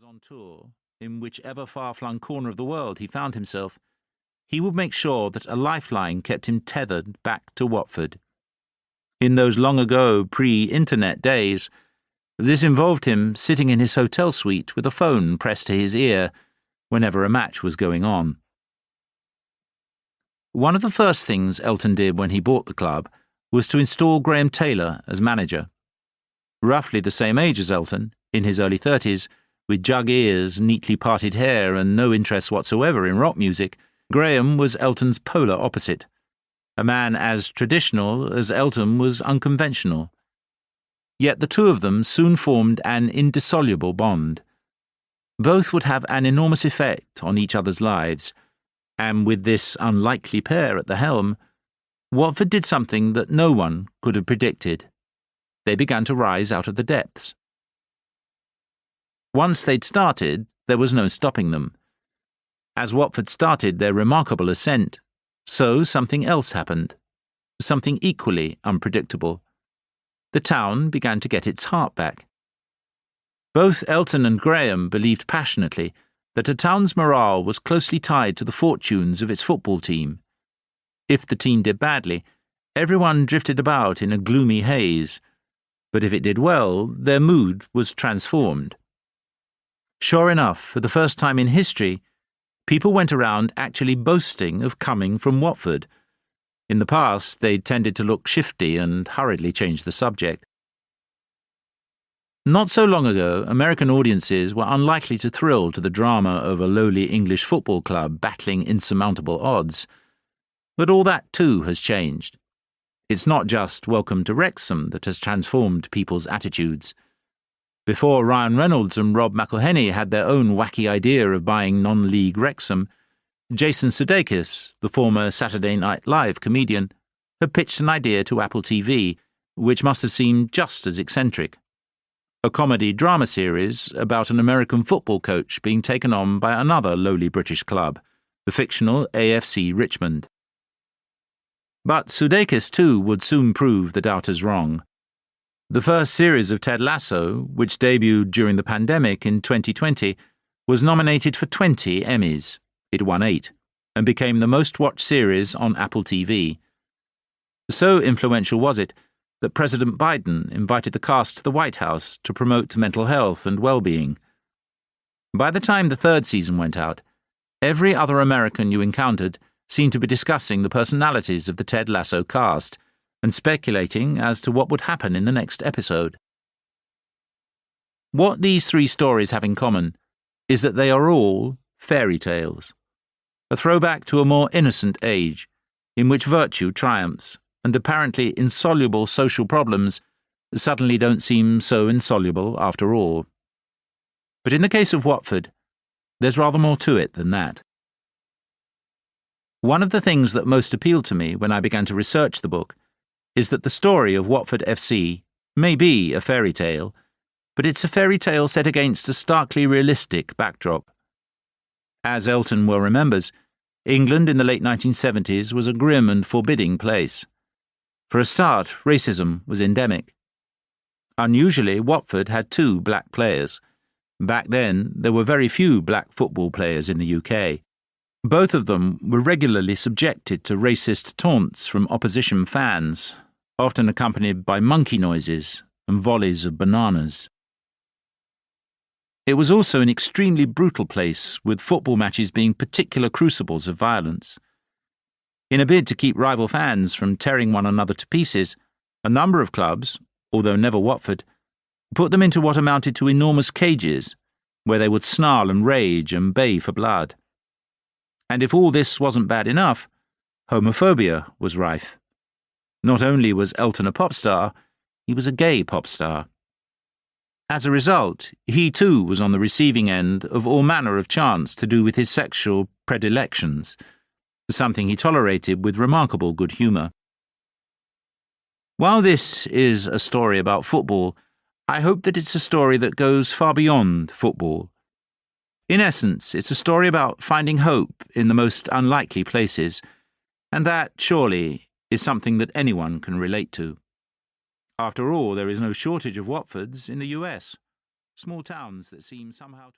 on tour, in whichever far-flung corner of the world he found himself, he would make sure that a lifeline kept him tethered back to Watford. In those long-ago pre-internet days, this involved him sitting in his hotel suite with a phone pressed to his ear whenever a match was going on. One of the first things Elton did when he bought the club was to install Graham Taylor as manager. Roughly the same age as Elton, in his early 30s, with jug ears, neatly parted hair, and no interest whatsoever in rock music, Graham was Elton's polar opposite, a man as traditional as Elton was unconventional. Yet the two of them soon formed an indissoluble bond. Both would have an enormous effect on each other's lives, and with this unlikely pair at the helm, Watford did something that no one could have predicted. They began to rise out of the depths. Once they'd started, there was no stopping them. As Watford started their remarkable ascent, so something else happened, something equally unpredictable. The town began to get its heart back. Both Elton and Graham believed passionately that a town's morale was closely tied to the fortunes of its football team. If the team did badly, everyone drifted about in a gloomy haze, but if it did well, their mood was transformed. Sure enough, for the first time in history, people went around actually boasting of coming from Watford. In the past, they tended to look shifty and hurriedly change the subject. Not so long ago, American audiences were unlikely to thrill to the drama of a lowly English football club battling insurmountable odds. But all that too has changed. It's not just Welcome to Wrexham that has transformed people's attitudes. Before Ryan Reynolds and Rob McElhenney had their own wacky idea of buying non-league Wrexham, Jason Sudeikis, the former Saturday Night Live comedian, had pitched an idea to Apple TV, which must have seemed just as eccentric. A comedy-drama series about an American football coach being taken on by another lowly British club, the fictional AFC Richmond. But Sudeikis too would soon prove the doubters wrong. The first series of Ted Lasso, which debuted during the pandemic in 2020, was nominated for 20 Emmys. It won 8, and became the most-watched series on Apple TV. So influential was it that President Biden invited the cast to the White House to promote mental health and well-being. By the time the third season went out, every other American you encountered seemed to be discussing the personalities of the Ted Lasso cast and speculating as to what would happen in the next episode. What these three stories have in common is that they are all fairy tales, a throwback to a more innocent age, in which virtue triumphs and apparently insoluble social problems suddenly don't seem so insoluble after all. But in the case of Watford, there's rather more to it than that. One of the things that most appealed to me when I began to research the book is that the story of Watford FC may be a fairy tale, but it's a fairy tale set against a starkly realistic backdrop. As Elton well remembers, England in the late 1970s was a grim and forbidding place. For a start, racism was endemic. Unusually, Watford had 2 black players. Back then, there were very few black football players in the UK. Both of them were regularly subjected to racist taunts from opposition fans, often accompanied by monkey noises and volleys of bananas. It was also an extremely brutal place, with football matches being particular crucibles of violence. In a bid to keep rival fans from tearing one another to pieces, a number of clubs, although never Watford, put them into what amounted to enormous cages, where they would snarl and rage and bay for blood. And if all this wasn't bad enough, homophobia was rife. Not only was Elton a pop star, he was a gay pop star. As a result, he too was on the receiving end of all manner of chants to do with his sexual predilections, something he tolerated with remarkable good humour. While this is a story about football, I hope that it's a story that goes far beyond football. In essence, it's a story about finding hope in the most unlikely places, and that, surely, is something that anyone can relate to. After all, there is no shortage of Watfords in the US, small towns that seem somehow to...